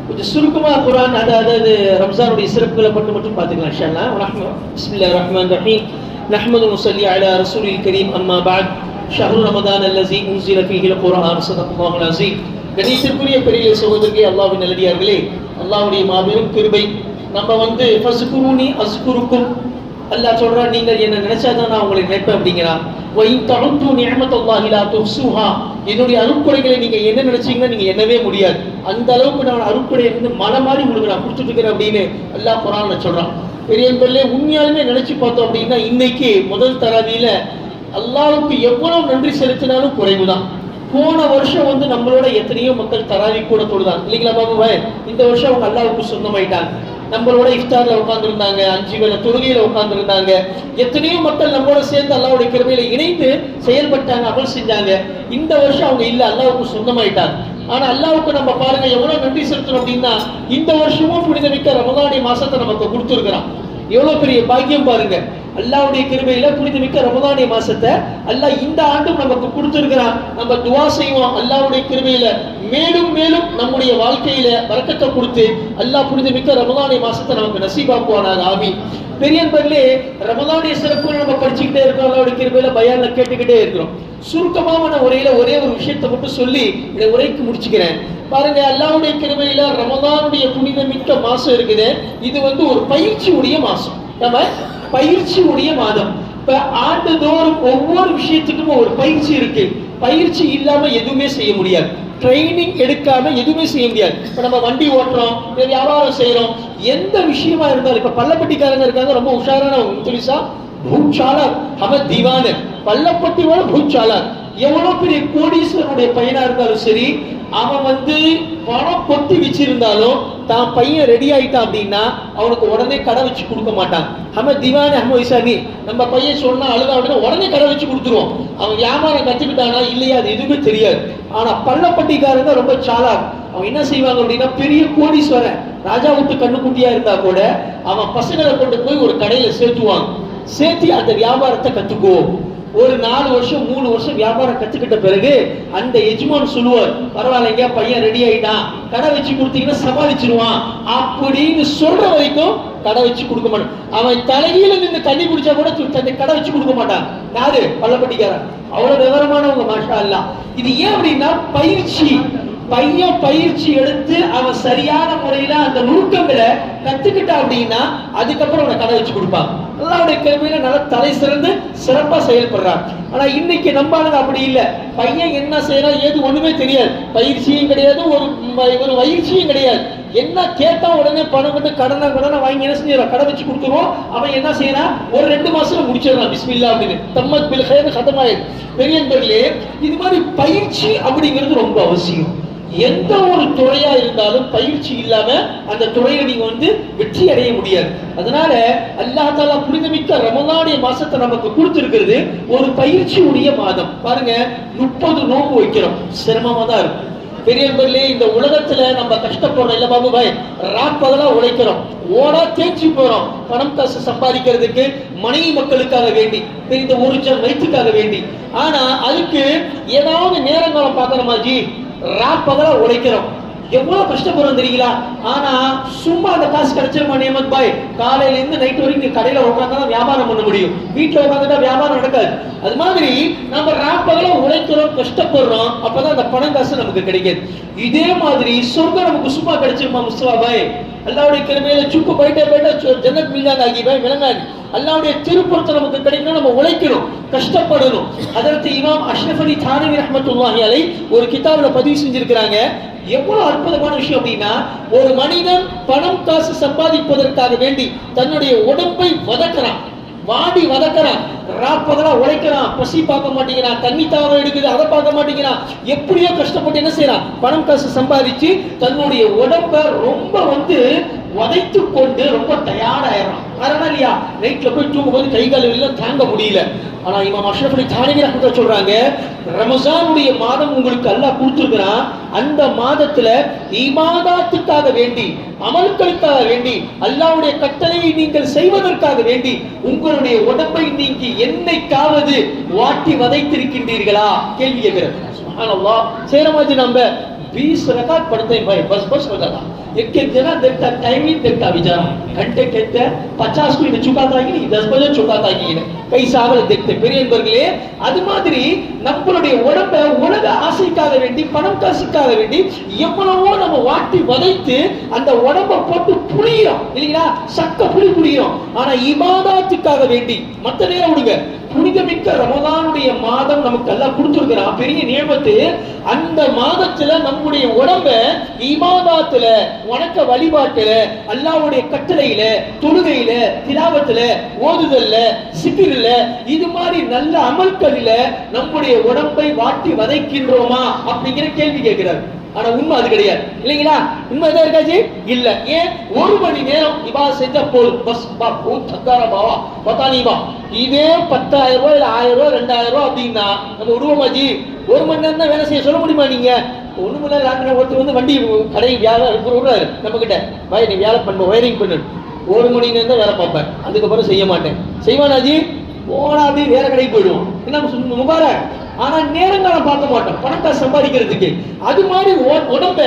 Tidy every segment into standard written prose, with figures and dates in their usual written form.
கொஞ்சம் சுருக்கமா குர்ஆன் அதாவது ரம்ஜானுடைய சிறப்புகளை மட்டும் பார்த்துக்கலாம் இன்ஷா அல்லாஹ். பிஸ்மில்லாஹிர் ரஹ்மானிர் ரஹீம். நஹ்மது நுஸல்லி அலா ரசூலில் கரீம். அம்மா பஅத். ஷஹ்ரு ரமதான் அல்லஸீ உன்ஸில ஃபீஹில் குர்ஆன். ஸதகல்லாஹுல் அஸீம். கணேசருக்குரிய பெரிய சகோதரர்களே, அல்லாஹ்வின் நல்லடியார்களே, அல்லாஹ்வுடைய மாபெரும் கிருபை. நம்ம ஃபஸ்குருனி அஸ்குருக்கும், அல்லாஹ் சொல்றான், நீங்கள் என்ன நினைச்சாதான் நான் உங்களை நினைப்பேன் அப்படிங்கிறான். வஇன் தஅது நிஅமத்துல்லாஹி லா துஹ்ஸூஹா, என்னுடைய அருட்கொடைகளை நீங்க என்ன நினைச்சீங்கன்னா நீங்க எண்ணவே முடியாது. அந்த அளவுக்கு நான் அருட்கொடை மலை மாதிரி உங்களுக்கு நான் கொடுத்துட்டு இருக்கிறேன் அப்படின்னு அல்லாஹ் குர்ஆன்ல சொல்றான். பெரியவர்களே, உண்மையாலுமே நினைச்சு பார்த்தோம் அப்படின்னா இன்னைக்கு முதல் தராவியில அல்லாஹ்வுக்கு எவ்வளவு நன்றி செலுத்தினாலும் குறைவுதான். போன வருஷம் நம்மளோட எத்தனையோ மக்கள் தராவி கூட தொழுதாங்க இல்லைங்களா பாபு? இந்த வருஷம் அவங்க அல்லாஹ்வுக்கு சொந்தமாயிட்டாங்க. நம்மளோட இஃப்தார்ல உட்கார்ந்துருந்தாங்க, 5 வேளை தொழுகையில உட்கார்ந்துருந்தாங்க. எத்தனையோ மக்கள் நம்மளோட சேர்ந்து அல்லாஹ்வுடைய கிருபையில இணைந்து செயல்பட்டாங்க, அமல் செஞ்சாங்க. இந்த வருஷம் அவங்க இல்ல, அல்லாஹ்வுக்கு சொந்தமாயிட்டாங்க. ஆனா அல்லாஹ்வுக்கு நம்ம பாருங்க எவ்வளவு நன்றி செலுத்தணும் அப்படின்னா, இந்த வருஷமும் புனிதமிக்க ரமலானுடைய மாசத்தை நமக்கு கொடுத்துருக்கிறான். எவ்வளவு பெரிய பாக்கியம் பாருங்க. அல்லாஹ்வுடைய கிருபையில புனிதமிக்க ரமலானுடைய மாசத்தை அல்லாஹ் இந்த ஆண்டும் நமக்கு கொடுத்திருக்கிறான். நம்ம துஆ செய்வோம், அல்லாஹ்வுடைய கிருபையில மேலும் மேலும் நம்முடைய வாழ்க்கையில பரக்கத்தை கொடுத்து அல்லாஹ் புனிதமிக்க ரமலானுடைய மாசத்தை நமக்கு நசீபாக்குவானாக. ஆமீன். பெரியவர்களே, ரமலானுடைய சிறப்புகள் நம்ம படிச்சுக்கிட்டே இருக்கோம், அல்லாஹ்வுடைய கிருபையில பயான்ல கேட்டுக்கிட்டே இருக்கிறோம். சுருக்கமான உரையில ஒரே ஒரு விஷயத்தை மட்டும் சொல்லி இந்த உரைக்கு முடிச்சுக்கிறேன். பாருங்க, அல்லாஹ்வுடைய கிருபையில ரமலானுடைய புனிதமிக்க மாசம் இருக்குது. இது ஒரு பயிற்சியுடைய மாசம், நம்ம பயிற்சியுடைய மாதம். இப்ப ஆண்டுதோறும் ஒவ்வொரு விஷயத்துக்கும் ஒரு பயிற்சி இருக்கு. பயிற்சி இல்லாம எதுவுமே செய்ய முடியாது. ட்ரைனிங் எடுக்காம எதுவுமே செய்ய முடியாது. இப்ப நம்ம வண்டி ஓட்டுறோம், வியாபாரம் செய்யறோம், எந்த விஷயமா இருந்தாலும். இப்ப பள்ளப்பட்டிக்காரங்க இருக்காங்க, ரொம்ப உஷாரானவங்க. துலிசா பூச்சாளர் ஹமத் தீவான பள்ளப்பட்டியோட பூச்சாளர். எவ்வளவு பெரிய கோடீஸ்வரனுடைய பையனா இருந்தாலும் சரி, அவன் பணம் கொத்தி வச்சிருந்தாலும் தான் பையன் ரெடி ஆயிட்டான் அப்படின்னா அவனுக்கு உடனே கடை வச்சு கொடுக்க மாட்டான். ஹமத் திவானி அஹமது இசானி, நம்ம பையன் சொன்னா அழுதா அப்படின்னா உடனே கடை வச்சு கொடுத்துருவோம். அவன் வியாபாரம் கத்துக்கிட்டானா இல்லையா அது எதுவுமே தெரியாது. ஆனா பள்ளப்பட்டிக்காரங்க ரொம்ப சாலாக். அவன் என்ன செய்வாங்க அப்படின்னா, பெரிய கோடீஸ்வரன் ராஜா விட்டு கண்ணுக்குட்டியா இருந்தா கூட அவன் பசங்களை கொண்டு போய் ஒரு கடையில சேர்த்துவாங்க. சேர்த்து அந்த வியாபாரத்தை கத்துக்கோ. ஒரு 4 வருஷம் 3 வருஷம் வியாபாரம் கத்துக்கிட்ட பிறகு அந்த எஜமான் சொல்லுவார், பரவாயில்லைங்க பையன் ரெடி ஆயிட்டான், கடை வச்சு கொடுத்தீங்கன்னா சமாளிச்சிருவான் அப்படின்னு சொல்ற வரைக்கும் கடை வச்சு கொடுக்க மாட்டான். அவன் தலையில நின்று தண்ணி குடிச்சா கூட கடை வச்சு கொடுக்க மாட்டான். யாரு? பள்ளப்பட்டிக்காரன். அவ்வளவு விவரமானவங்க, மாஷா அல்லாஹ். இது ஏன் அப்படின்னா பயிற்சி. பையன் பயிற்சி எடுத்து அவன் சரியான முறையில அந்த நுணுக்கங்களை கத்துக்கிட்டா அப்படின்னா அதுக்கப்புறம் அவனை கடை வச்சு கொடுப்பாங்க. அல்லாஹ்வுடைய கிருபையில நல்லா தலை சிறந்து சிறப்பா செயல்படுறான். ஆனா இன்னைக்கு நம்பாளுங்க அப்படி இல்லை. பையன் என்ன செய்யறான் ஏது ஒண்ணுமே தெரியாது. பயிற்சியும் கிடையாது, ஒரு பயிற்சியும் கிடையாது. என்ன கேட்டா உடனே பணம் கொண்டு கடனை வாங்கி என்ன செஞ்சிடறான், கடை வச்சு கொடுத்துருவோம். அவன் என்ன செய்யறான், ஒரு 2 மாசத்துல முடிச்சிடறான் பிஸ்மில்லா அப்படின்னு. தம்மத் பில் கைர் கதமாயிடு. பெரியவர்களே, இது மாதிரி பயிற்சி அப்படிங்கிறது ரொம்ப அவசியம். எந்த ஒரு துறையா இருந்தாலும் பயிற்சி இல்லாம அந்த துறையில நீங்க வெற்றி அடைய முடியாது. அதனால அல்லாஹ் தஆலா புனிதமிக்க ரமலானுடைய மாசத்தை நமக்கு கொடுத்திருக்கிறது ஒரு பயிற்சியுடைய மாதம். பாருங்க, 30 நோன்பு வைக்கிறோம், சிரமமா தான் இருக்கும். பெரியவர்களே, இந்த உலகத்துல நம்ம கஷ்டப்படுறோம் இல்ல பாபு பாய், ராப்பகலா உழைக்கிறோம், ஓடா தேய்ச்சி போறோம், பணம் காசு சம்பாதிக்கிறதுக்கு, மனைவி மக்களுக்காக வேண்டி, இந்த ஒரு ஜன் வயிற்றுக்காக வேண்டி. ஆனா அதுக்கு ஏதாவது நேரங்காலம் பார்க்கணுமா ஜி? ராப்பகலா உழைக்கிறோம், எவ்வளவு கஷ்டப்படுறோம் தெரியுங்களா? ஆனா சும்மா அந்த காசு கிடைச்சிருமா நேமத் பாய்? காலையில இருந்து நைட் வரைக்கும் கடையில உட்கார்ந்தா வியாபாரம் பண்ண முடியும், வீட்டுல உட்காந்துட்டா வியாபாரம் நடக்காது. அது மாதிரி நம்ம ராப்பகலா உழைக்கிறோம், கஷ்டப்படுறோம், அப்பதான் அந்த பணம் காசு நமக்கு கிடைக்காது. இதே மாதிரி சொர்க்கம் நமக்கு சும்மா கிடைச்சிருமா முஸ்தபா பாய்? அல்லாஹ்வுடைய கிருபையில சுக்கு போயிட்டே ஜன்னத் மில்தான் ஆகி பாய் விளங்காது. அல்லாஹ்வுடைய திருப்பொருத்தம் நமக்கு கிடைக்கணும், நம்ம உழைக்கணும், கஷ்டப்படணும். அதற்கு இமாம் அஷ்ரஃப் அலி தானவி ரஹ்மத்துல்லாஹி அலைஹி ஒரு கிதாபுல பதிவு செஞ்சிருக்கிறாங்க. எவ்வளவு அற்புதமான விஷயம் அப்படின்னா, ஒரு மனிதன் பணம் காசு சம்பாதிப்பதற்காக வேண்டி தன்னுடைய உடம்பை வதக்கிறான், வாடி வதக்கிறான், ராப்பகலா உழைக்கிறான், பசி பார்க்க மாட்டேங்கிறான், தண்ணி தாகம் எடுக்குது அதை பார்க்க மாட்டேங்கிறான், எப்படியோ கஷ்டப்பட்டு என்ன செய்யறான், பணம் காசு சம்பாதிச்சு தன்னுடைய உடம்ப ரொம்ப உதைத்து கொண்டு ரொம்ப தயாராயிரம். காரணம் இல்லையா, நைட்ல போய் தூங்கும்போது கை கால் எல்லாம் தாங்க முடியல. ஆனா இமாம் அஷ்ரஃப் அலி தானவி ரஹ்மத்துல்லாஹி சொல்றாங்க, ரமஸானுடைய மாதம் உங்களுக்கு அல்லாஹ் கொடுத்திருக்கிறான். அந்த மாதத்துல இபாதத்துக்காக வேண்டி, அமல்களுக்காக வேண்டி, அல்லாஹ்வுடைய கட்டளையை நீங்கள் செய்வதற்காக வேண்டி உங்களுடைய உடம்பை நீங்க என்னைக்காவது வாட்டி வதைத்திருக்கின்றீர்களா? கேள்வி கேட்கிறேன். சுப்ஹானல்லாஹ். சேர மாதிரி நம்ம 20 रकात पढ़ते हैं भाई, बस बस हो जाता। एक एक जना देखता, टाइम ही देखता बेचारा, घंटे कहते 50 को इन्हें चुकाता कि नहीं, 10 बजे चुकाता कि नहीं, कई सावल देखते பெரியவர்களே. அது மாதிரி நம்மளுடைய உடம்ப உலக ஆசைக்காக வேண்டி, பணம் காசுக்காக வேண்டி எவ்வளவோ நம்ம வாட்டி வதைத்து அந்த உடம்ப போட்டு புளியோம் இல்லைங்களா, சக்க புளி புளியோம். ஆனா இபாதத்துக்காக வேண்டி மத்த நேரம் விடுங்க, புனிதமிக்க ரமலானுடைய மாதம் நமக்கு எல்லாம் கொடுத்திருக்கிறான், பெரிய நியமத்து. அந்த மாதத்துல நம்முடைய உடம்ப இபாதத்துல, வணக்க வழிபாட்டுல, அல்லாஹ்வுடைய கட்டளையில, தொழுகையில, திலாவத்துல, ஓதுதல்ல, சிக்ர்ல, இது மாதிரி நல்ல அமல்களில நம்முடைய உடம்பை வாட்டி வதைக்கின்றோமா அப்படிங்கிற கேள்வி கேட்கிறார். ஆனா உண்மை அது கிடையாது இல்லைங்களா? உண்மை எதா இருக்காச்சு இல்ல. ஏன்? 1 மணி நேரம் இபாதத் செஞ்சா போதும், பஸ் பா बहुत थकारा बाबा पता नहीं बा. இதே 10,000 ரூபாய் இல்ல 1000 ரூபாய் 2000 ரூபாய் அப்படின்னா நம்ம விடுவோமாஜி? 1 மணி நேரம் தான் வேலை செய்ய சொல்ல முடியுமா நீங்க? ஒண்ணுமில்ல, ஒருத்தர் வந்து வண்டி கடை விடுறாரு நம்ம கிட்ட, பாய் நீ வேலை பண்ண, வயரிங் பண்ணு, 1 மணி நேரம் தான் வேலை பார்ப்பேன், அதுக்கப்புறம் செய்ய மாட்டேன். செய்வானாஜி? போனா அப்படி வேற கடைக்கு போயிடுவோம். என்ன முபாரக். ஆனா நேரங்காலம் பார்க்க மாட்டோம் பணத்தை சம்பாதிக்கிறதுக்கு. அது மாதிரி உடம்ப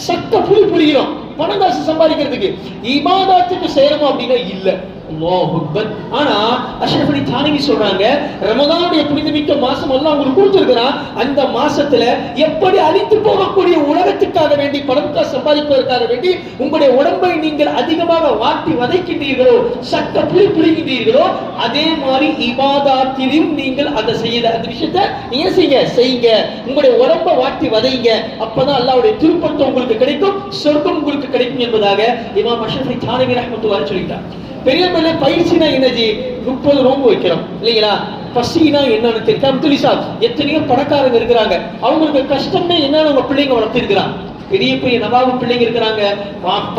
சக்க புளி புளிகிறோம் பணம் காசு சம்பாதிக்கிறதுக்கு. இபாதத்துக்கு செய்யறோம் அப்படின்னா இல்ல. அல்லாஹ் அக்பர். ஆனா அஷ்ரஃப் அலி தானவி சொல்றாங்க, ரமதானுடைய புனிதமிக்க மாசம் எல்லாம் உங்களுக்கு கொடுத்திருக்கிறான். அந்த மாசத்துல எப்படி அழித்து போகக்கூடிய உலகத்துக்காக வேண்டி, பணம் காசு சம்பாதிப்பதற்காக வேண்டி உங்களுடைய உடம்பை நீங்கள் அதிகமாக வாட்டி வதைக்கின்றீர்களோ, சக்க புளி புளிக்கின்றீர்களோ, அதே மாதிரி இபாதத்திலும் நீங்கள் அதை செய்யல. அந்த விஷயத்தை நீங்க செய்யுங்க. உங்களுடைய உடம்ப வாட்டி வதைங்க. அப்பதான் அல்லாஹ்வுடைய திருப்பத்தம் உங்களுக்கு கிடைக்கும், சொர்க்கம் உங்களுக்கு கிடைக்கும் என்பதாக இமாம் அஷ்ரஃப் அலி தானவி ரஹ்மத்துல்லாஹி சொல்லிட்டார். பெரியவர்களே, பயிற்சினா என்னது? 30 நோன்பு வைக்கிறோம் இல்லைங்களா? பசினா என்னன்னு தெரியும். துலி சாப் எத்தனையோ பணக்காரங்க இருக்கிறாங்க, அவங்களுக்கு கஷ்டம்னா என்னன்னு உங்க பிள்ளைங்க வளர்த்திருக்கிறாங்க. பெரிய பெரிய நவாபு பிள்ளைங்க இருக்கிறாங்க,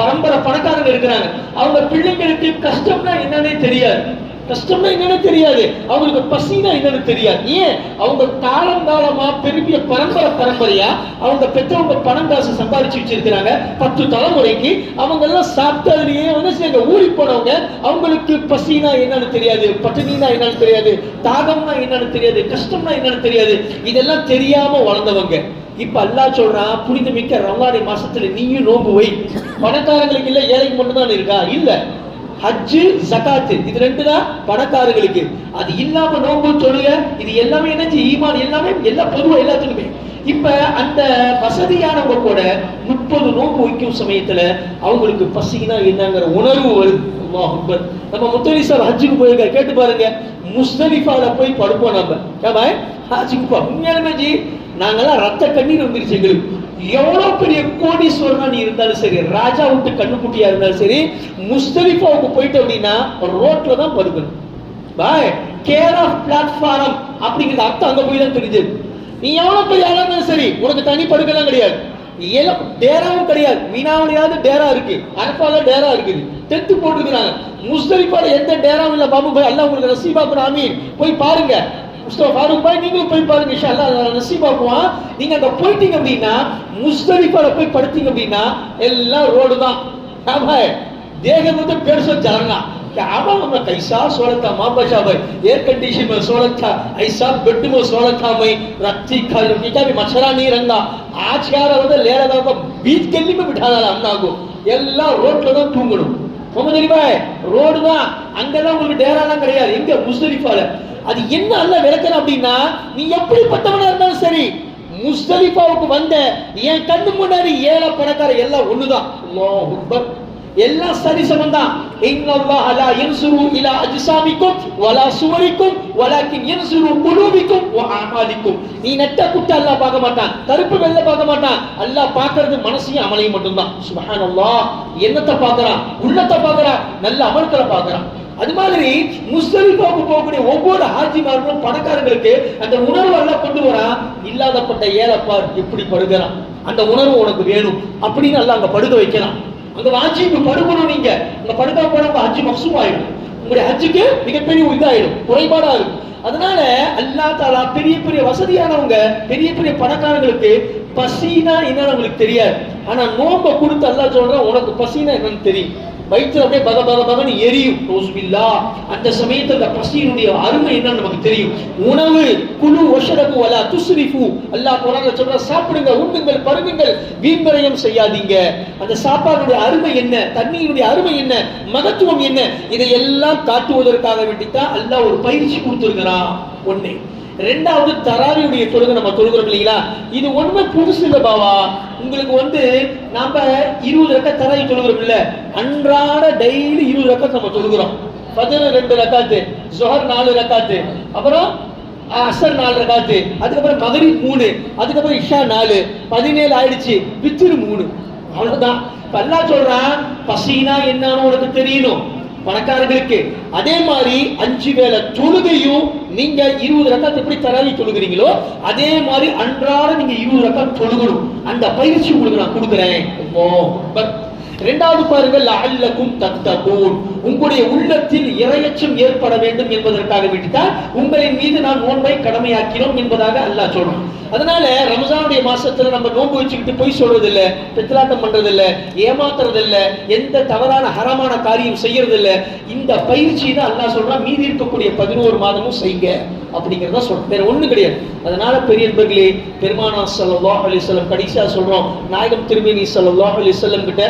பரம்பரை பணக்காரங்க இருக்கிறாங்க, அவங்க பிள்ளைங்களுக்கு கஷ்டம்னா என்னன்னே தெரியாது. கஷ்டம்னா என்னன்னு தெரியாது, அவங்களுக்கு பசினா என்னன்னு தெரியாது. ஏன்? அவங்க காலங்காலமா பெரிய பரம்பரையா அவங்க பெற்றவங்க பணம் காசு சம்பாதிச்சு வச்சிருக்கிறாங்க 10 தலைமுறைக்கு. அவங்க எல்லாம் சாப்பிட்டதுலயே வந்து ஊறி போனவங்க. அவங்களுக்கு பசினா என்னன்னு தெரியாது, பட்டினினா என்னன்னு தெரியாது, தாகம்னா என்னன்னு தெரியாது, கஷ்டம்னா என்னன்னு தெரியாது. இதெல்லாம் தெரியாம வளர்ந்தவங்க. இப்ப அல்லாஹ் சொல்றான், புனிதமிக்க ரமலான் மாசத்துல நீயும் நோன்பு வை. பணக்காரங்களுக்கு இல்ல, ஏழைக்கு மட்டும் தான் இருக்கா? இல்ல. ஹஜ்ஜு, ஜகாத் இது 2 தான் பணக்காரங்களுக்கு. அது இல்லாம நோன்பு, தொழுகை, இது எல்லாமே என்னச்சு ஈமான், எல்லாமே எல்லாம் பொதுவா எல்லாத்துக்குமே. இப்ப அந்த வசதியானவங்க கூட 30 நோன்பு வைக்கும் சமயத்துல அவங்களுக்கு பசினா என்னங்கிற உணர்வு வருது. அல்லாஹ் அக்பர். நம்ம முத்தலி சார் ஹஜ்ஜுக்கு போயிருக்காரு, கேட்டு பாருங்க. முஸ்தலிஃபால போய் படுப்போம் நம்ம. ஏமா ஹஜ்ஜுக்கு போ, உண்மையாலுமே ஜி நாங்கெல்லாம் ரத்த கண்ணீர் வந்துருச்சு எங்களுக்கு. எவ்வளவு பெரிய கோடீஸ்வரனா நீ இருந்தாலும் சரி, ராஜா விட்டு கண்ணுக்குட்டியா இருந்தாலும் சரி, முஸ்தலிஃபாவுக்கு போயிட்டு அப்படின்னா ரோட்ல தான் படுக்கணும். பாய் கேர் ஆஃப் பிளாட்ஃபார்ம் அப்படிங்கிற அர்த்தம் அங்க போய் தான் தெரிஞ்சது. நீ எவ்வளவு பெரிய ஆளா இருந்தாலும் சரி, உனக்கு தனி படுக்கலாம் கிடையாது, டேராவும் கிடையாது. மீனாவிலையாவது டேரா இருக்கு, அரபால டேரா இருக்குது, டென்ட் போட்டுருக்காங்க. முஸ்தலிஃபால எந்த டேராவும் இல்ல பாபு பாய். அல்லாஹ் உங்களுக்கு நசீபாக்குற ஆமீன். போய் பாருங்க. முஸ்தபா ஃபாரூக் பாய் நீங்களும் போய் பாருங்க, இன்ஷா அல்லாஹ் நசீபாக்குவான். நீங்க அங்க போயிட்டீங்க அப்படின்னா, முஸ்தலிஃபால போய் படுத்தீங்க அப்படின்னா எல்லாம் ரோடு தான். देखा तो पेड़ से चलना क्या आवा हमने कैसा सोलह था माँ बचा भाई एयर कंडीशन में सोलह था ऐसा बेड में सोलह था मैं रत्ती खा क्या भी मच्छरा नहीं रंगा आज क्या रहा ले रहा था बीच गली में बिठा रहा हम को எல்லா ரோட்ல தான் தூங்கணும். முகமது அலி பாய் ரோடு தான், அங்கெல்லாம் உங்களுக்கு டேராலாம் கிடையாது. எங்க முஸ்தலிஃபால. அது என்ன அல்லாஹ் விளக்கணும் அப்படின்னா, நீ எப்படிப்பட்டவனா இருந்தாலும் சரி, முஸ்தலிஃபாவுக்கு வந்த என் கண்ணு முன்னாடி ஏழை பணக்கார எல்லாம் ஒண்ணுதான். அல்லாஹ் அக்பர். எல்லாம் சரி சமந்தான். இன்னல்லாஹ லா யன்சுரு இலா அஜ்சாமிக்கும் வலா சுவரிக்கும் வலாக்கின் யன்சுரு குலூபிக்கும் வ அமாலிக்கும். நீ நட்ட குட்ட அல்லாஹ் பார்க்க மாட்டான், கருப்பு வெள்ளை பார்க்க மாட்டான். அல்லாஹ் பார்க்கிறது மனசையும் அமலையும் மட்டும்தான். சுப்ஹானல்லாஹ். என்னத்தை பார்க்கறான்? உள்ளத்தை பார்க்கறான், நல்ல அமல்களை பார்க்கறான். அது மாதிரி முஸ்தலிஃபாவுக்கு போகக்கூடிய ஒவ்வொரு ஹாஜிமார்களும் பணக்காரங்களுக்கு அந்த உணர்வு எல்லாம் கொண்டு வரான். இல்லாதப்பட்ட ஏழைப்பார் எப்படி படுகிறான், அந்த உணர்வு உனக்கு வேணும் அப்படின்னு அல்லாஹ் அங்க படுக்க வைக்கிறான். அங்க வாஜிபு படுக்கணும். நீங்க அங்க படுக்காம போனா உங்க ஹஜ் மக்சூம் ஆயிடும், உங்களுடைய ஹஜ்ஜுக்கு மிகப்பெரிய இதாயிடும், குறைபாடா இருக்கும். அதனால அல்லாஹ் தஆலா பெரிய பெரிய வசதியானவங்க பெரிய பெரிய பணக்காரங்களுக்கு பசினா என்னன்னு உங்களுக்கு தெரியாது. ஆனா நோம்ப கொடுத்து அல்லாஹ் சொல்றான் உனக்கு பசினா என்னன்னு தெரியும். வயிற்று அப்படியே பக பக பகன்னு எரியும். ரோஸ்பில்லா. அந்த சமயத்தில் அந்த பசியினுடைய அருமை என்னன்னு நமக்கு தெரியும். உணவு குழு வஷரபு வலா துஸ்ரிஃபு. அல்லாஹ் குர்ஆன்ல சொல்ற சாப்பிடுங்க, உண்ணுங்கள், பருகுங்கள், வீண்விரயம் செய்யாதீங்க. அந்த சாப்பாடுடைய அருமை என்ன, தண்ணீருடைய அருமை என்ன, மகத்துவம் என்ன, இதையெல்லாம் காட்டுவதற்காக வேண்டித்தான் அல்லாஹ் ஒரு பயிற்சி கொடுத்திருக்கிறான். ஒண்ணு. ரெண்டாவது, தராவியுடைய தொழுகை நம்ம தொழுகிறோம் இல்லைங்களா, இது ஒண்ணுமே புதுசு இல்ல பாவா. உங்களுக்கு நாம 20 ரக்காத் தராவி தொழுகிறோம் இல்ல, அன்றாட டெய்லி 20 ரக்காத் நம்ம தொழுகிறோம். ஃபஜ்ர் 2 ரக்காத்து, ஸுஹர் 4 ரக்காத்து, அப்புறம் அஸ்ர் 4 ரக்காத்து, அதுக்கப்புறம் மக்ரிப் 3, அதுக்கப்புறம் இஷா 4, 17 ஆயிடுச்சு. வித்ர் 3. அவ்வளவுதான். அல்லாஹ் சொல்றான், பசினா என்னன்னு உனக்கு தெரியணும் பணக்காரர்களுக்கு. அதே மாதிரி 5 வேளை தொழுகையும் நீங்க 20 ரக்காத் எப்படி தராவி தொழுகிறீங்களோ அதே மாதிரி அன்றாட நீங்க 20 ரக்காத் தொழுகணும். அந்த பயிற்சி உங்களுக்கு நான் கொடுக்கிறேன். இரண்டாவது பாருங்கள், லஅல்லகும் தத்தகூன். உங்களுடைய உள்ளத்தில் இறையச்சம் ஏற்பட வேண்டும் என்பதற்காக வேண்டித்தான் உங்களின் மீது நான் நோன்பை கடமையாக்கினோம் என்பதாக அல்லாஹ் சொல்றான். அதனால ரமஜானுடைய மாசத்துல நம்ம நோன்பு வச்சுக்கிட்டு பொய் சொல்றது இல்ல, பித்தலாட்டம் பண்றது இல்ல, ஏமாத்துறது இல்ல, எந்த தவறான ஹராமான காரியம் செய்யறது இல்ல. இந்த பயிற்சி தான் அல்லாஹ் சொல்றான், மீதி இருக்கக்கூடிய 11 மாதமும் செய்யுங்க அப்படிங்கறத சொல்றேன், வேற ஒண்ணு கிடையாது. அதனால பெரியவர்களே, பெருமானார் ஸல்லல்லாஹு அலைஹி வஸல்லம் கடைசியா சொல்றோம், நாயகம் திருமேனி ஸல்லல்லாஹு அலைஹி வஸல்லம் கிட்ட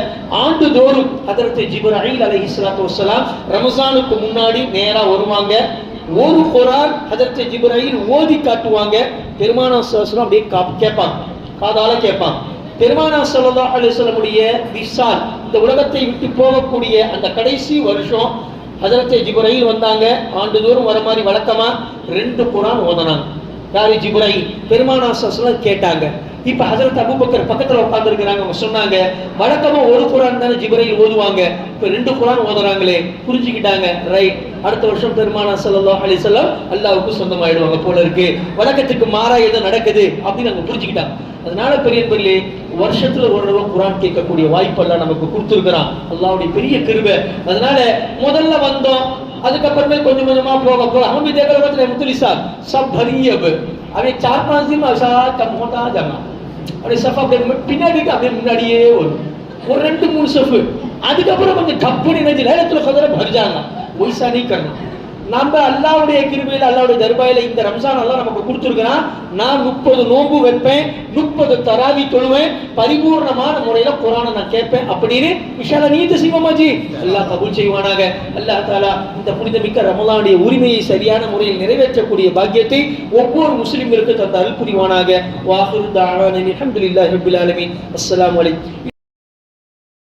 ஆண்டுதோறும் ஹஜ்ரத் ஜிப்ராயில் அலைஹிஸ்ஸலாத்து வஸ்ஸலாம் ரமஸானுக்கு முன்னாடி நேரா வருவாங்க. ஒரு குர்ஆன் ஹஜ்ரத் ஜிப்ராயில் ஓதி காட்டுவாங்க. பெருமானார் ஸல்லல்லாஹு அலைஹி வஸல்லம் அப்படியே கேட்பாங்க, காதால கேட்பாங்க. பெருமானார் ஸல்லல்லாஹு அலைஹி வஸல்லம் உடைய விசால், இந்த உலகத்தை விட்டு போகக்கூடிய அந்த கடைசி வருஷம் ஹஜ்ரத் ஜிப்ராயில் வந்தாங்க. ஆண்டுதோறும் வர மாதிரி வழக்கமா 2 குர்ஆன் ஓதுனாங்க. யாரு? ஜிப்ராயில். பெருமானார் ஸல்லல்லாஹு அலைஹி வஸல்லம் கேட்டாங்க. இப்ப ஹஜ்ரத் அபூபக்கர் பக்கத்துல உட்கார்ந்து இருக்கிறாங்க. அவங்க சொன்னாங்க, வழக்கமா ஒரு குர்ஆன் தானே ஜிப்ராயில் ஓதுவாங்க, இப்ப 2 குர்ஆன் ஓதுறாங்களே. புரிஞ்சுக்கிட்டாங்க. ரைட், அடுத்த வருஷம் பெருமானார் ஸல்லல்லாஹு அலைஹி வஸல்லம் அல்லாஹ்வுக்கு சொந்தமாயிடுவாங்க போல இருக்கு, வழக்கத்துக்கு மாறா ஏதோ நடக்குது அப்படின்னு அவங்க புரிஞ்சுக்கிட்டாங்க. அதனால பெரியவர்களே, வருஷத்துல ஒரு தடவை குர்ஆன் கேட்கக்கூடிய வாய்ப்பெல்லாம் நமக்கு கொடுத்துருக்கிறான், அல்லாஹ்வுடைய பெரிய கிருபை. அதனால முதல்ல வந்தோம், அதுக்கப்புறமே கொஞ்சம் கொஞ்சமா போக போக हम भी देख रहे थे मुतली साहब सब भरी अब अभी 4-5 दिन में ऐसा कम होता जाना அப்படியே சஃப் அப்படியே பின்னாடிக்கு அப்படியே முன்னாடியே வரும் ஒரு 2-3 சஃப். அதுக்கப்புறம் கொஞ்சம் டப்புன்னு என்ன லைலத்துல் கத்ர भर जाना, वैसा नहीं करना. நம்ம அல்லாஹ்வுடைய கிருபையில, அல்லாஹ்வுடைய தர்பாயில இந்த ரம்ஜான் அல்லாஹ் நமக்கு கொடுத்துருக்கிறான். நான் 30 நோன்பு வைப்பேன், 30 தராவி தொழுவேன், பரிபூர்ணமான முறையில குர்ஆனை நான் கேட்பேன் அப்படின்னு இன்ஷாஅல்லாஹ் நீயத் செய்வோமாஜி. அல்லாஹ் கபூல் செய்வானாக. அல்லாஹ் தஆலா இந்த புனிதமிக்க ரமலானுடைய உரிமையை சரியான முறையில் நிறைவேற்றக்கூடிய பாக்கியத்தை ஒவ்வொரு முஸ்லிமிற்கு தந்த அருள் புரிவானாக. வாஹிரு தஅவானா அல்ஹம்துலில்லாஹி ரப்பில் ஆலமீன். அஸ்ஸலாமு அலைக்கும்.